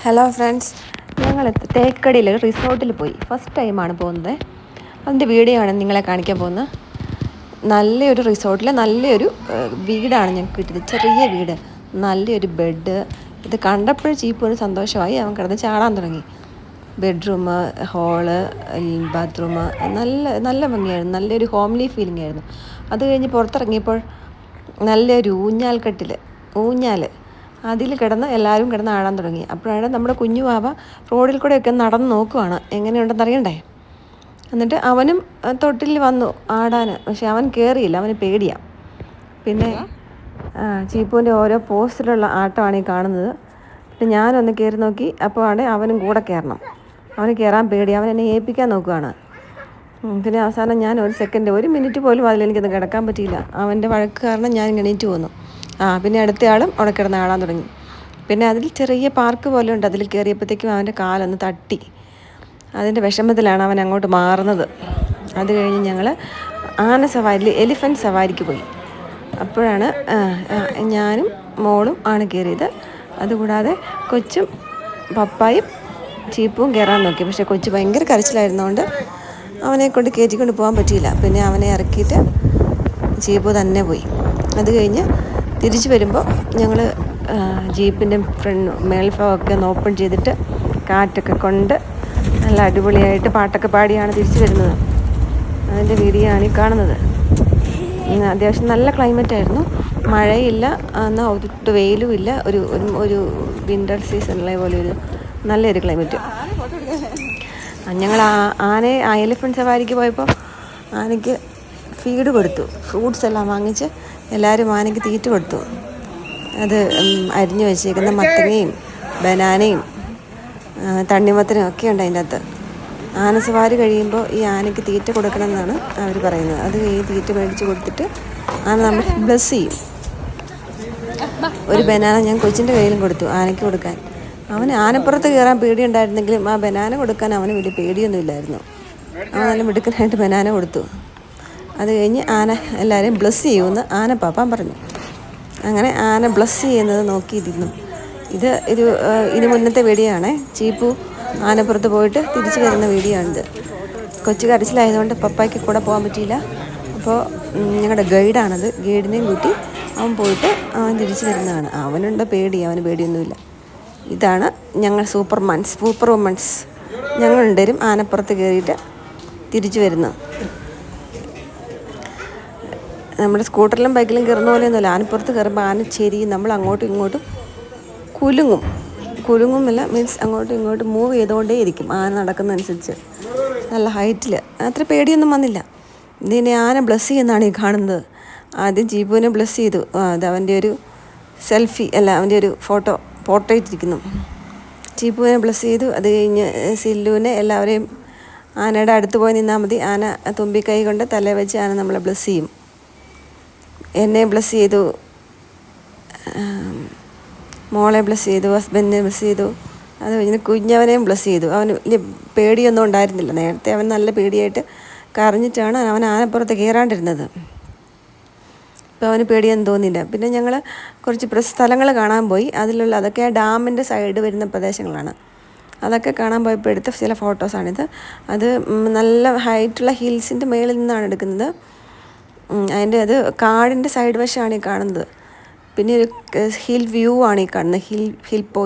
Hello friends, ഞങ്ങൾ തേക്കടിയിൽ റിസോർട്ടിൽ പോയി. ഫസ്റ്റ് ടൈമാണ് പോകുന്നത്. അതിൻ്റെ വീഡിയോ ആണ് നിങ്ങളെ കാണിക്കാൻ പോകുന്നത്. നല്ലൊരു റിസോർട്ടിൽ നല്ലൊരു വീടാണ് ഞങ്ങൾക്ക് കിട്ടിയത്. ചെറിയ വീട്, നല്ലൊരു ബെഡ്. ഇത് കണ്ടപ്പോഴും ചീപ്പൊരു സന്തോഷമായി. അവൻ കിടന്ന് ചാടാൻ തുടങ്ങി. ബെഡ്റൂം, ഹോള്, ബാത്റൂം നല്ല നല്ല ഭംഗിയായിരുന്നു. നല്ലൊരു ഹോംലി ഫീലിംഗ് ആയിരുന്നു. അത് കഴിഞ്ഞ് പുറത്തിറങ്ങിയപ്പോൾ നല്ലൊരു ഊഞ്ഞാൽ അതിൽ കിടന്ന് എല്ലാവരും കിടന്ന് ആടാൻ തുടങ്ങി. അപ്പോഴാണ് നമ്മുടെ കുഞ്ഞു വാവ റോഡിൽ കൂടെയൊക്കെ നടന്ന് നോക്കുവാണ് എങ്ങനെയുണ്ടെന്ന് അറിയണ്ടേ. എന്നിട്ട് അവനും തൊട്ടിൽ വന്നു ആടാൻ. പക്ഷെ അവൻ കയറിയില്ല, അവന് പേടിയാണ്. പിന്നെ ചീപ്പുവിൻ്റെ ഓരോ പോസ്റ്റിലുള്ള ആട്ടമാണ് ഈ കാണുന്നത്. പിന്നെ ഞാനൊന്ന് കയറി നോക്കി. അപ്പോൾ ആണ് അവനും കൂടെ കയറണം. അവന് കയറാൻ പേടി. അവൻ എന്നെ ഏൽപ്പിക്കാൻ നോക്കുകയാണ്. പിന്നെ അവസാനം ഞാൻ ഒരു മിനിറ്റ് പോലും അതിലെനിക്കൊന്ന് കിടക്കാൻ പറ്റിയില്ല. അവൻ്റെ വഴക്ക് കാരണം ഞാൻ എണീറ്റ് പോന്നു. പിന്നെ അടുത്തയാളും അവിടെ കിടന്ന് ആടാൻ തുടങ്ങി. പിന്നെ അതിൽ ചെറിയ പാർക്ക് പോലെ ഉണ്ട്. അതിൽ കയറിയപ്പോഴത്തേക്കും അവൻ്റെ കാലൊന്ന് തട്ടി. അതിൻ്റെ വിഷമത്തിലാണ് അവൻ അങ്ങോട്ട് മാറുന്നത്. അത് കഴിഞ്ഞ് ഞങ്ങൾ എലിഫൻറ്റ് സവാരിക്ക് പോയി. അപ്പോഴാണ് ഞാനും മോളും ആണ് കയറിയത്. അതുകൂടാതെ കൊച്ചും പപ്പായും ചീപ്പും കയറാൻ നോക്കി. പക്ഷേ കൊച്ചു ഭയങ്കര കരച്ചിലായിരുന്നതുകൊണ്ട് അവനെ കൊണ്ട് കയറ്റിക്കൊണ്ട് പോകാൻ പറ്റിയില്ല. പിന്നെ അവനെ ഇറക്കിയിട്ട് ചീപ്പു തന്നെ പോയി. അത് കഴിഞ്ഞ് തിരിച്ചു വരുമ്പോൾ ഞങ്ങൾ ജീപ്പിൻ്റെ മേൽഭാഗമൊക്കെ ഒന്ന് ഓപ്പൺ ചെയ്തിട്ട് കാറ്റൊക്കെ കൊണ്ട് നല്ല അടിപൊളിയായിട്ട് പാട്ടൊക്കെ പാടിയാണ് തിരിച്ചു വരുന്നത്. അതിൻ്റെ വീഡിയോ ആണ് ഈ കാണുന്നത്. അത്യാവശ്യം നല്ല ക്ലൈമറ്റായിരുന്നു. മഴയില്ല, എന്നാൽ ഒട്ടും വെയിലും ഇല്ല. ഒരു വിൻ്റർ സീസണിലെ പോലെ ഒരു നല്ലൊരു ക്ലൈമറ്റ്. ഞങ്ങൾ എലിഫൻറ്റ് സവാരിക്ക് പോയപ്പോൾ ആനയ്ക്ക് ഫീഡ് കൊടുത്തു. ഫ്രൂട്ട്സ് എല്ലാം വാങ്ങിച്ച് എല്ലാവരും ആനയ്ക്ക് തീറ്റ കൊടുത്തു. അത് അരിഞ്ഞു വെച്ചേക്കുന്ന മത്തങ്ങയും ബനാനയും തണ്ണിമത്തനും ഒക്കെ ഉണ്ട് അതിൻ്റെ അകത്ത്. ആന സവാരി കഴിയുമ്പോൾ ഈ ആനയ്ക്ക് തീറ്റ കൊടുക്കണമെന്നാണ് അവർ പറയുന്നത്. അത് ഈ തീറ്റ മേടിച്ച് കൊടുത്തിട്ട് ആന നമ്മൾ ബ്ലെസ് ചെയ്യും. ഒരു ബനാന ഞാൻ കൊച്ചിൻ്റെ കയ്യിലും കൊടുത്തു, ആനയ്ക്ക് കൊടുക്കാൻ. അവന് ആനപ്പുറത്ത് കയറാൻ പേടിയുണ്ടായിരുന്നെങ്കിലും ആ ബനാന കൊടുക്കാൻ അവന് വലിയ പേടിയൊന്നുമില്ലായിരുന്നു. അവൻ നല്ല മിടുക്കനായിട്ട് ബനാന കൊടുത്തു. അത് കഴിഞ്ഞ് ആന എല്ലാവരെയും ബ്ലെസ് ചെയ്യുമെന്ന് ആന പാപ്പാൻ പറഞ്ഞു. അങ്ങനെ ആന ബ്ലെസ് ചെയ്യുന്നത് നോക്കിയിരുന്നു. ഇതിന് മുന്നത്തെ വീഡിയോ ആണ്. ചീപ്പു ആനപ്പുറത്ത് പോയിട്ട് തിരിച്ചു വരുന്ന വീഡിയോ ആണിത്. കൊച്ചു കരച്ചിലായതുകൊണ്ട് പപ്പായ്ക്ക് കൂടെ പോകാൻ പറ്റിയില്ല. അപ്പോൾ ഞങ്ങളുടെ ഗൈഡാണത്. ഗൈഡിനെയും കൂട്ടി അവൻ പോയിട്ട് അവൻ തിരിച്ചു വരുന്നതാണ്. അവനുണ്ട് പേടി, അവന് പേടിയൊന്നുമില്ല. ഇതാണ് ഞങ്ങൾ സൂപ്പർ വുമൺസ്. ഞങ്ങൾ രണ്ടുപേരും ആനപ്പുറത്ത് കയറിയിട്ട് തിരിച്ചു വരുന്നു. നമ്മുടെ സ്കൂട്ടറിലും ബൈക്കിലും കയറുന്ന പോലെയൊന്നുമില്ല. ആനപ്പുറത്ത് കയറുമ്പോൾ ആന ചെരിയും. നമ്മൾ അങ്ങോട്ടും ഇങ്ങോട്ടും കുലുങ്ങുമല്ല, മീൻസ് അങ്ങോട്ടും ഇങ്ങോട്ടും മൂവ് ചെയ്തുകൊണ്ടേ ഇരിക്കും ആന നടക്കുന്നതനുസരിച്ച്. നല്ല ഹൈറ്റിൽ. അത്ര പേടിയൊന്നും വന്നില്ല. ഇതിനെ ആന ബ്ലെസ് ചെയ്യുന്നതാണ് ഈ കാണുന്നത്. ആദ്യം ജീപ്പുവിനെ ബ്ലെസ് ചെയ്തു. അത് അവൻ്റെ ഒരു അവൻ്റെ ഒരു പോർട്രേറ്റ് ഇരിക്കുന്നു. ചീപ്പുവിനെ ബ്ലെസ് ചെയ്തു. അത് കഴിഞ്ഞ് സില്ലുവിനെ എല്ലാവരെയും ആനയുടെ അടുത്ത് പോയി നിന്നാൽ മതി. ആന തുമ്പിക്കൈ കൊണ്ട് തല വെച്ച് ആന നമ്മളെ ബ്ലെസ് ചെയ്യും. എന്നെ ബ്ലെസ് ചെയ്തു, മോളെ ബ്ലെസ് ചെയ്തു, ഹസ്ബൻഡിനെ ബ്ലെസ് ചെയ്തു. അത് കഴിഞ്ഞ് കുഞ്ഞവനെയും ബ്ലെസ് ചെയ്തു. അവന് വലിയ പേടിയൊന്നും ഉണ്ടായിരുന്നില്ല. നേരത്തെ അവൻ നല്ല പേടിയായിട്ട് കരഞ്ഞിട്ടാണ് അവൻ ആനപ്പുറത്ത് കയറാണ്ടിരുന്നത്. ഇപ്പോൾ അവന് പേടിയൊന്നും തോന്നിയില്ല. പിന്നെ ഞങ്ങൾ കുറച്ച് സ്ഥലങ്ങൾ കാണാൻ പോയി. അതൊക്കെ ഡാമിൻ്റെ സൈഡ് വരുന്ന പ്രദേശങ്ങളാണ്. അതൊക്കെ കാണാൻ പോയപ്പോൾ എടുത്ത ചില ഫോട്ടോസാണിത്. അത് നല്ല ഹൈറ്റുള്ള ഹിൽസിൻ്റെ മേളിൽ നിന്നാണ് എടുക്കുന്നത്. അത് കാടിൻ്റെ സൈഡ് വശമാണ് ഈ കാണുന്നത്. പിന്നെ ഒരു ഹിൽ വ്യൂ ആണ് ഈ കാണുന്നത്. Hill point.